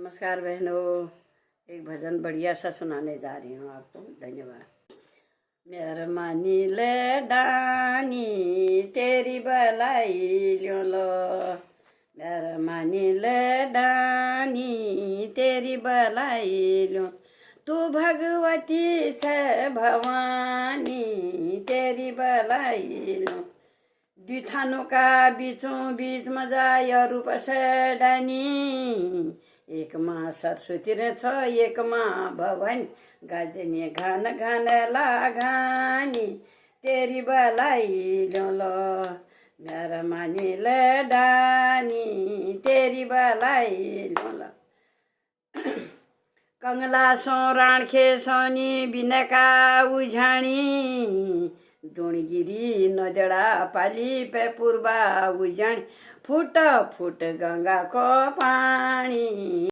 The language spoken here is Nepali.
नमस्कार बहनों, एक भजन बढ़िया सा सुनाने जा रही हूँ आपको। धन्यवाद। मेहरबानी ले डानी तेरी बलाई ल्यो लो, मेहरबानी ले डानी तेरी बलाई ल्यो, तू भगवती छे भवानी तेरी बलाई ल्यो, दुई का बीचों बीच मजा रूप से डानी, एक माँ सरस्वती रहेछ एक माँ भवानी, गाजने घन घन लागानी तेरी बलाई ल्यो लो, मेहरबानी ले डानी तेरी बलाई ल्यो लो। कंगला सो राणखे सोनी बिनका उझाणी, दुणगिरी नजड़ा पाली पे पूर्वा उजाणी, फुट फुट गंगा को पानी।